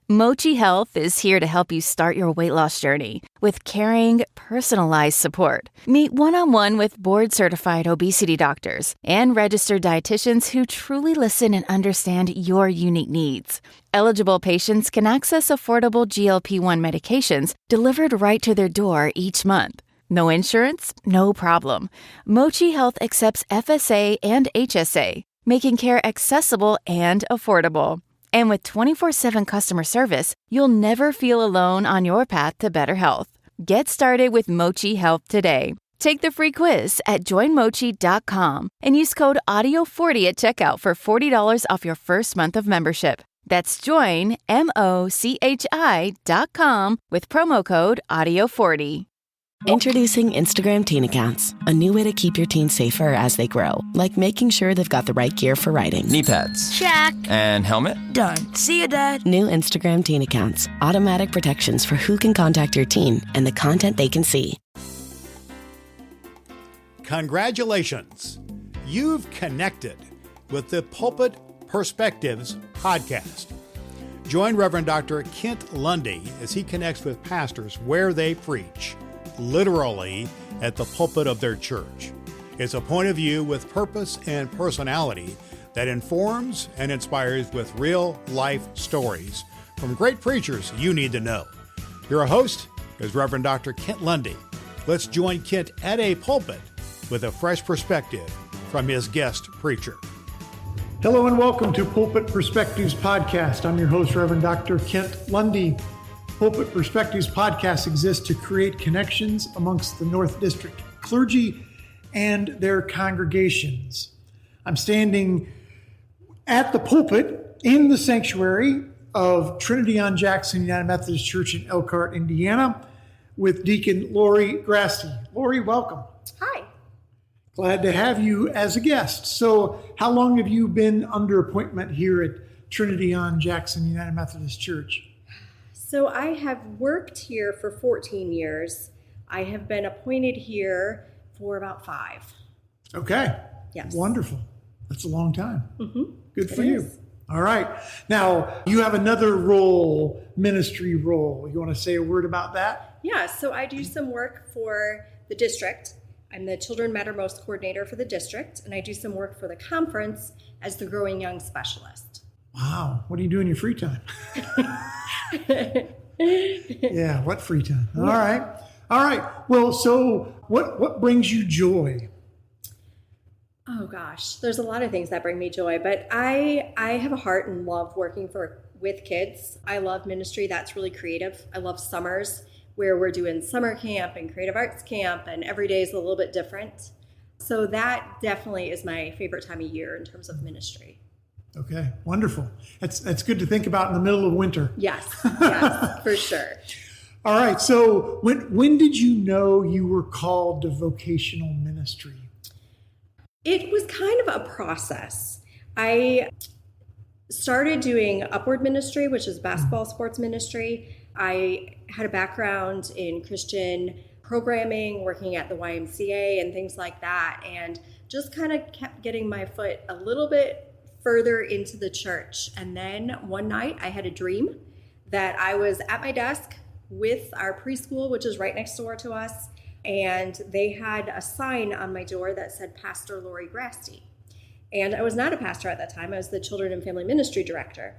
Mochi Health is here to help you start your weight loss journey with caring, personalized support. Meet one-on-one with board-certified obesity doctors and registered dietitians who truly listen and understand your unique needs. Eligible patients can access affordable GLP-1 medications delivered right to their door each month. No insurance? No problem. Mochi Health accepts FSA and HSA, making care accessible and affordable. And with 24/7 customer service, you'll never feel alone on your path to better health. Get started with Mochi Health today. Take the free quiz at joinmochi.com and use code AUDIO40 at checkout for $40 off your first month of membership. That's joinmochi.com with promo code AUDIO40. Introducing Instagram Teen Accounts, a new way to keep your teens safer as they grow, like making sure they've got the right gear for riding. Knee pads. Check. And helmet? Done. See you, Dad. New Instagram Teen Accounts, automatic protections for who can contact your teen and the content they can see. Congratulations. You've connected with the Pulpit Perspectives Podcast. Join Reverend Doctor Kent Lundy as he connects with pastors where they preach, literally at the pulpit of their church. It's a point of view with purpose and personality that informs and inspires with real life stories from great preachers you need to know. Your host is Reverend Dr. Kent Lundy. Let's join Kent at a pulpit with a fresh perspective from his guest preacher. Hello and welcome to Pulpit Perspectives Podcast. I'm your host, Reverend Dr. Kent Lundy. Pulpit Perspectives Podcast exists to create connections amongst the North District clergy and their congregations. I'm standing at the pulpit in the sanctuary of Trinity on Jackson United Methodist Church in Elkhart, Indiana, with Deacon Lori Grasty. Lori, welcome. Hi. Glad to have you as a guest. So how long have you been under appointment here at Trinity on Jackson United Methodist Church? So I have worked here for 14 years. I have been appointed here for about 5. Okay. Yes. Wonderful. That's a long time. Mm-hmm. Good for you. All right. Now, you have another role, ministry role. You want to say a word about that? Yeah, so I do some work for the district. I'm the Children Mattermost coordinator for the district, and I do some work for the conference as the Growing Young specialist. Wow. What do you do in your free time? Yeah, what free time? All right. All right. Well, so what brings you joy? Oh gosh, there's a lot of things that bring me joy, but I have a heart and love working with kids. I love ministry that's really creative. I love summers where we're doing summer camp and creative arts camp, and every day is a little bit different. So that definitely is my favorite time of year in terms of ministry. Okay, wonderful. That's good to think about in the middle of winter. Yes, for sure. All right, so when did you know you were called to vocational ministry? It was kind of a process. I started doing upward ministry, which is basketball sports ministry. I had a background in Christian programming, working at the YMCA and things like that, and just kind of kept getting my foot a little bit further into the church. And then one night I had a dream that I was at my desk with our preschool, which is right next door to us, and they had a sign on my door that said Pastor Lori Grasty. And I was not a pastor at that time. I was the Children and Family Ministry Director.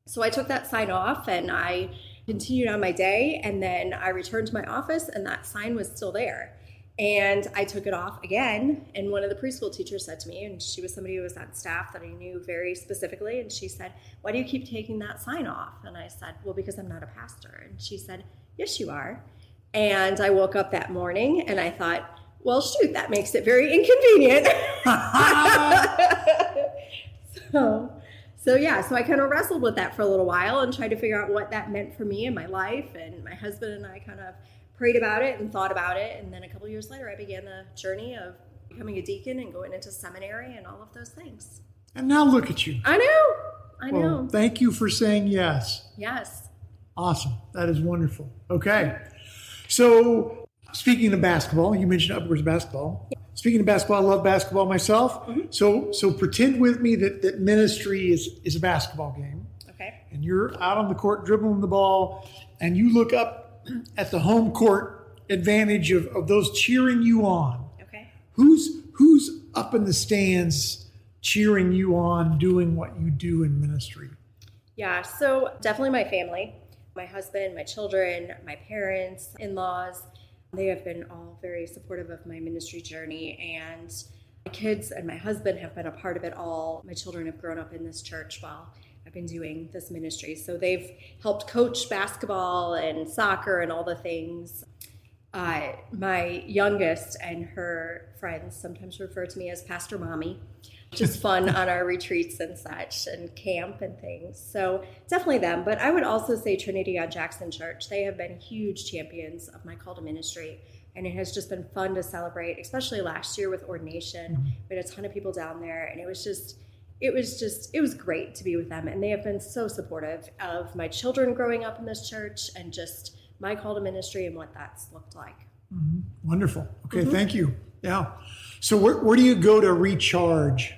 So I took that sign off and I continued on my day, and then I returned to my office and that sign was still there. And I took it off again, and one of the preschool teachers said to me, and she was somebody who was on staff that I knew very specifically, and she said, "Why do you keep taking that sign off?" And I said, "Well, because I'm not a pastor." And she said, "Yes, you are." And I woke up that morning and I thought, well, shoot, that makes it very inconvenient. So I kind of wrestled with that for a little while and tried to figure out what that meant for me in my life. And my husband and I kind of prayed about it and thought about it. And then a couple years later, I began the journey of becoming a deacon and going into seminary and all of those things. And now look at you. I know. Well, thank you for saying yes. Yes. Awesome. That is wonderful. Okay. So speaking of basketball, you mentioned upwards basketball. Yeah. Speaking of basketball, I love basketball myself. Mm-hmm. So pretend with me that ministry is a basketball game. Okay. And you're out on the court dribbling the ball, and you look up at the home court advantage of those cheering you on. Okay. Who's up in the stands cheering you on, doing what you do in ministry? Yeah, so definitely my family, my husband, my children, my parents, in-laws. They have been all very supportive of my ministry journey, and my kids and my husband have been a part of it all. My children have grown up in this church while I've been doing this ministry. So they've helped coach basketball and soccer and all the things. My youngest and her friends sometimes refer to me as Pastor Mommy, which is fun on our retreats and such and camp and things. So definitely them. But I would also say Trinity on Jackson Church. They have been huge champions of my call to ministry. And it has just been fun to celebrate, especially last year with ordination. We had a ton of people down there, and it was great to be with them. And they have been so supportive of my children growing up in this church and just my call to ministry and what that's looked like. Mm-hmm. Wonderful. Okay, thank you. Yeah. So where do you go to recharge?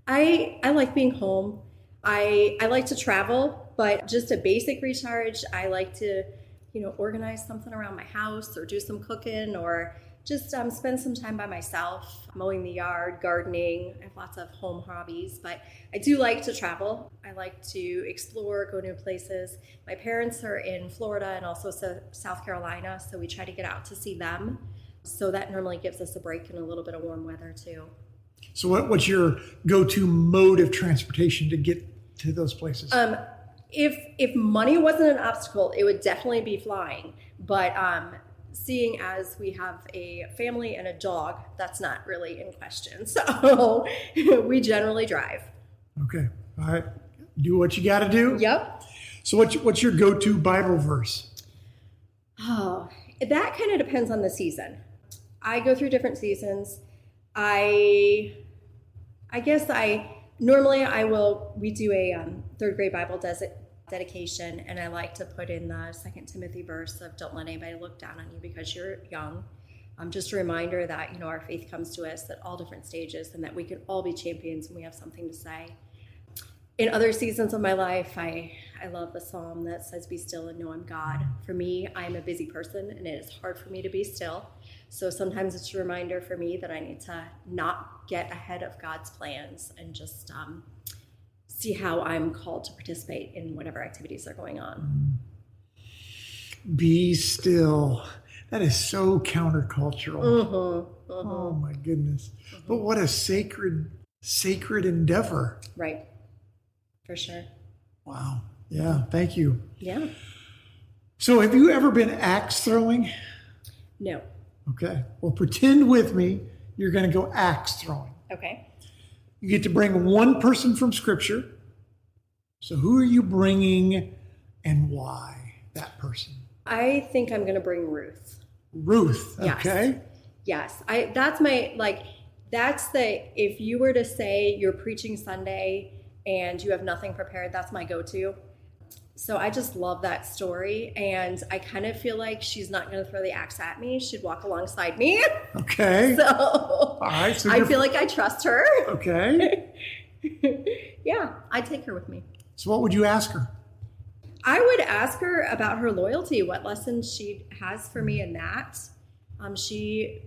I like being home. I like to travel, but just a basic recharge, I like to organize something around my house or do some cooking or just spend some time by myself, mowing the yard, gardening. I have lots of home hobbies, but I do like to travel. I like to explore, go new places. My parents are in Florida and also South Carolina, so we try to get out to see them. So that normally gives us a break in a little bit of warm weather too. So what's your go-to mode of transportation to get to those places? If money wasn't an obstacle, it would definitely be flying. But seeing as we have a family and a dog, that's not really in question. So we generally drive. Okay. All right. Do what you got to do. Yep. So what's your go-to Bible verse? Oh, that kind of depends on the season. I go through different seasons. I guess we do a third grade Bible dedication, and I like to put in the 2 Timothy verse of don't let anybody look down on you because you're young. Just a reminder that, our faith comes to us at all different stages and that we can all be champions and we have something to say. In other seasons of my life, I love the psalm that says, be still and know I'm God. For me, I'm a busy person and it is hard for me to be still. So sometimes it's a reminder for me that I need to not get ahead of God's plans and just see how I'm called to participate in whatever activities are going on. Be still. That is so countercultural. Oh my goodness. But what a sacred endeavor. Right. For sure. Wow. Yeah. Thank you. Yeah. So have you ever been axe throwing? No. Okay. Well, pretend with me you're going to go axe throwing. Okay. You get to bring one person from Scripture. So who are you bringing and why that person? I think I'm going to bring Ruth. Ruth. Okay. Yes. If you were to say you're preaching Sunday and you have nothing prepared, that's my go-to. So I just love that story. And I kind of feel like she's not going to throw the axe at me. She'd walk alongside me. Okay. So, all right, so I feel like I trust her. Okay. Yeah, I'd take her with me. So what would you ask her? I would ask her about her loyalty, what lessons she has for me in that. She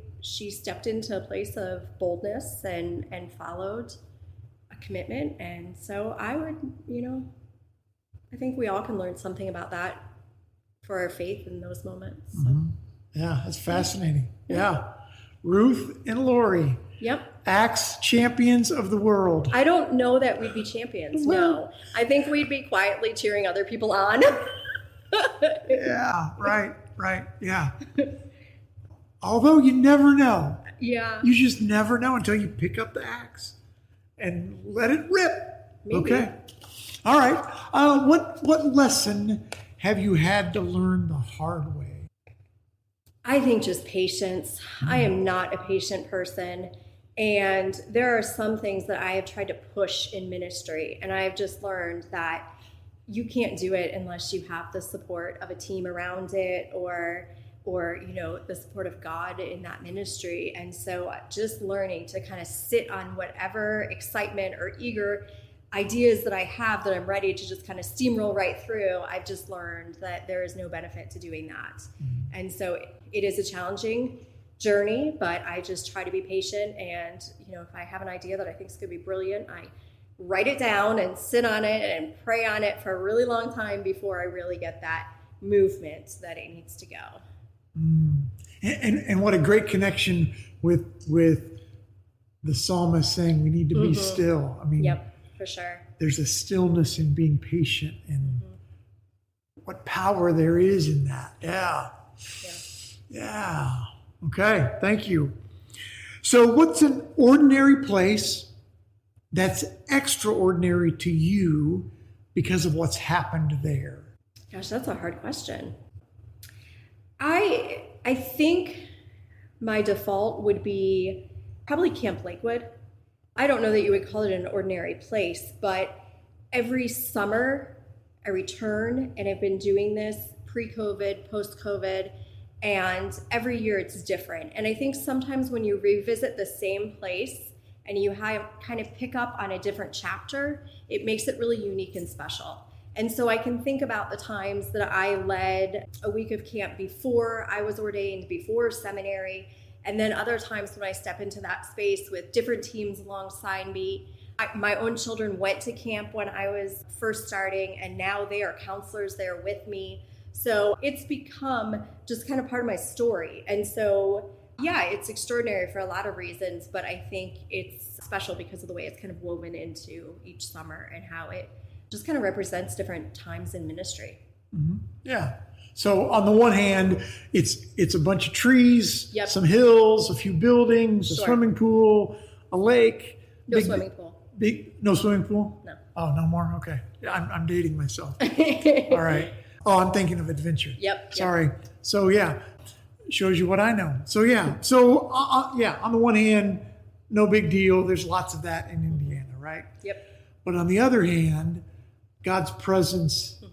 stepped into a place of boldness and followed a commitment. And so I would, I think we all can learn something about that for our faith in those moments. So. Mm-hmm. Yeah, that's fascinating. Yeah. Ruth and Lori. Yep. Axe champions of the world. I don't know that we'd be champions. No. I think we'd be quietly cheering other people on. Yeah, right. Yeah. Although you never know. Yeah. You just never know until you pick up the axe and let it rip. Maybe. Okay. All right. What lesson have you had to learn the hard way? I think just patience. I am not a patient person. And there are some things that I have tried to push in ministry. And I've just learned that you can't do it unless you have the support of a team around it or the support of God in that ministry. And so just learning to kind of sit on whatever excitement or eager ideas that I have that I'm ready to just kind of steamroll right through, I've just learned that there is no benefit to doing that. And so it is a challenging journey, but I just try to be patient. And, if I have an idea that I think is going to be brilliant, I write it down and sit on it and pray on it for a really long time before I really get that movement that it needs to go. And what a great connection with the psalmist saying we need to be still. I mean, yep, for sure. There's a stillness in being patient, and what power there is in that. Yeah. Okay, thank you. So what's an ordinary place that's extraordinary to you because of what's happened there? Gosh, that's a hard question. I think my default would be probably Camp Lakewood. I don't know that you would call it an ordinary place, but every summer I return, and I've been doing this pre-COVID, post-COVID, and every year it's different. And I think sometimes when you revisit the same place and you kind of pick up on a different chapter, it makes it really unique and special. And so I can think about the times that I led a week of camp before I was ordained, before seminary, and then other times when I step into that space with different teams alongside me. My own children went to camp when I was first starting, and now they are counselors there with me. So it's become just kind of part of my story. And so, yeah, it's extraordinary for a lot of reasons, but I think it's special because of the way it's kind of woven into each summer and how it just kind of represents different times in ministry. Yeah. So on the one hand, it's a bunch of trees, Yep. some hills, a few buildings, a Sure. swimming pool, a lake. No swimming pool. No swimming pool? No. Oh, no more? Okay. Yeah, I'm dating myself. All right. Oh, I'm thinking of adventure. Yep. Sorry. So yeah, shows you what I know. So yeah. So on the one hand, no big deal. There's lots of that in Indiana, right? Yep. But on the other hand, God's presence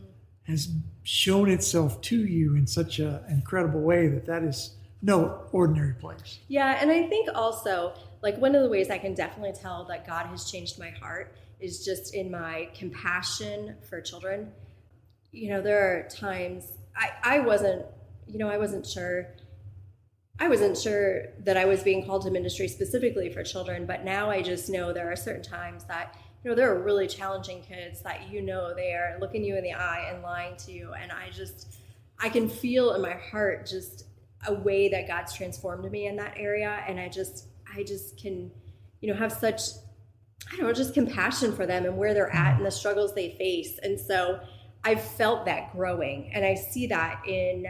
has shown itself to you in such an incredible way that is no ordinary place. Yeah, and I think also, like, one of the ways I can definitely tell that God has changed my heart is just in my compassion for children. There are times I wasn't sure that I was being called to ministry specifically for children, but now I just know there are certain times that, there are really challenging kids that, they are looking you in the eye and lying to you. And I can feel in my heart just a way that God's transformed me in that area. And I just can, have such, just compassion for them and where they're at and the struggles they face. And so I've felt that growing, and I see that in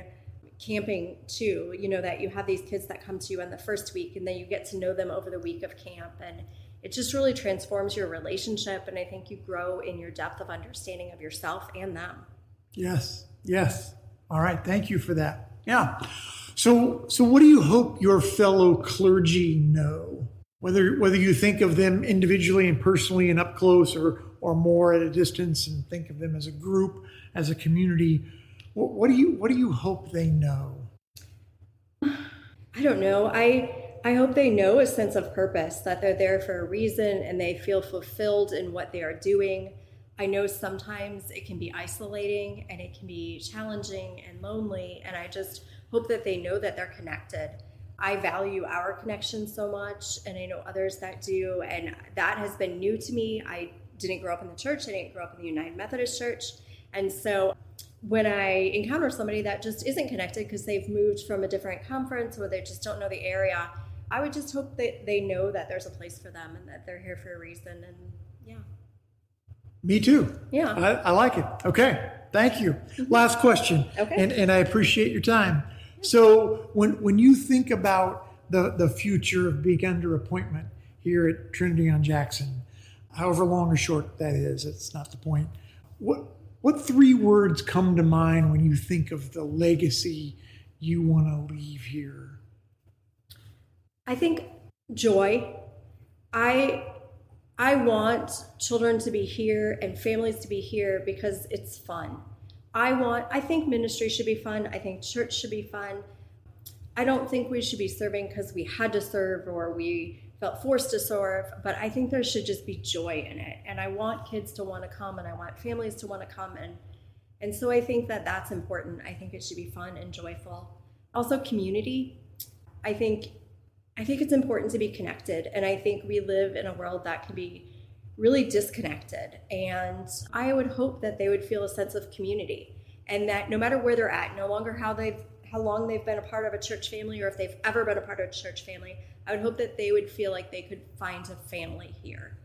camping too, that you have these kids that come to you in the first week, and then you get to know them over the week of camp, and it just really transforms your relationship. And I think you grow in your depth of understanding of yourself and them. Yes. All right. Thank you for that. Yeah. So what do you hope your fellow clergy know? Whether you think of them individually and personally and up close or more at a distance, and think of them as a group, as a community, what do you hope they know? I don't know. I hope they know a sense of purpose, that they're there for a reason and they feel fulfilled in what they are doing. I know sometimes it can be isolating and it can be challenging and lonely, and I just hope that they know that they're connected. I value our connection so much, and I know others that do, and that has been new to me. I didn't grow up in the church. I didn't grow up in the United Methodist Church. And so when I encounter somebody that just isn't connected because they've moved from a different conference or they just don't know the area, I would just hope that they know that there's a place for them and that they're here for a reason. And yeah. Me too. Yeah. I like it. Okay. Thank you. Last question. Okay. And I appreciate your time. So when you think about the future of being under appointment here at Trinity on Jackson, however long or short that is, it's not the point. What three words come to mind when you think of the legacy you want to leave here? I think joy. I want children to be here and families to be here because it's fun. I think ministry should be fun. I think church should be fun. I don't think we should be serving because we had to serve or we felt forced to serve, but I think there should just be joy in it. And I want kids to want to come, and I want families to want to come. And so I think that that's important. I think it should be fun and joyful. Also, community. I think it's important to be connected. And I think we live in a world that can be really disconnected. And I would hope that they would feel a sense of community, and that no matter where they're at, no longer how long they've been a part of a church family, or if they've ever been a part of a church family, I would hope that they would feel like they could find a family here.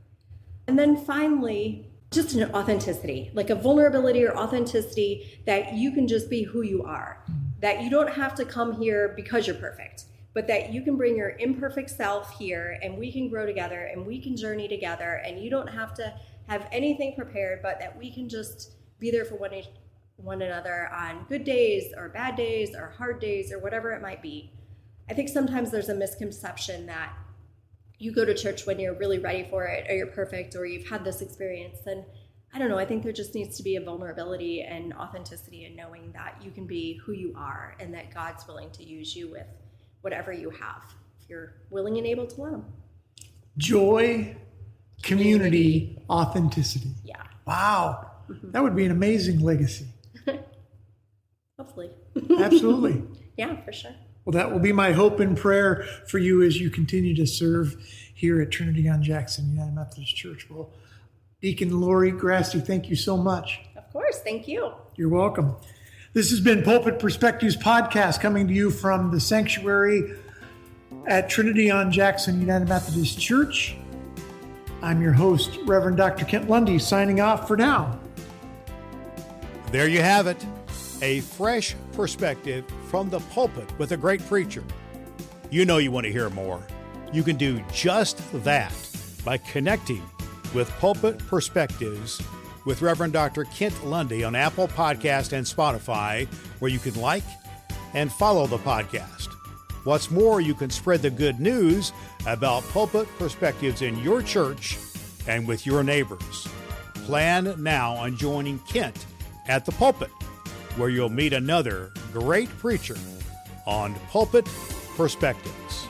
And then finally, just an authenticity, like a vulnerability or authenticity that you can just be who you are, that you don't have to come here because you're perfect, but that you can bring your imperfect self here, and we can grow together, and we can journey together, and you don't have to have anything prepared, but that we can just be there for one another on good days or bad days or hard days or whatever it might be. I think sometimes there's a misconception that you go to church when you're really ready for it, or you're perfect, or you've had this experience. And I don't know, I think there just needs to be a vulnerability and authenticity in knowing that you can be who you are, and that God's willing to use you with whatever you have, if you're willing and able to let him. Joy, community, authenticity. Yeah. Wow. Mm-hmm. That would be an amazing legacy. Hopefully. Absolutely. Yeah, for sure. Well, that will be my hope and prayer for you as you continue to serve here at Trinity on Jackson United Methodist Church. Well, Deacon Lori Grasty, thank you so much. Of course. Thank you. You're welcome. This has been Pulpit Perspectives Podcast, coming to you from the sanctuary at Trinity on Jackson United Methodist Church. I'm your host, Reverend Doctor Kent Lundy, signing off for now. There you have it. A fresh perspective from the pulpit with a great preacher. You know you want to hear more. You can do just that by connecting with Pulpit Perspectives with Reverend Dr. Kent Lundy on Apple Podcast and Spotify, where you can like and follow the podcast. What's more, you can spread the good news about Pulpit Perspectives in your church and with your neighbors. Plan now on joining Kent at the pulpit, where you'll meet another great preacher on Pulpit Perspectives.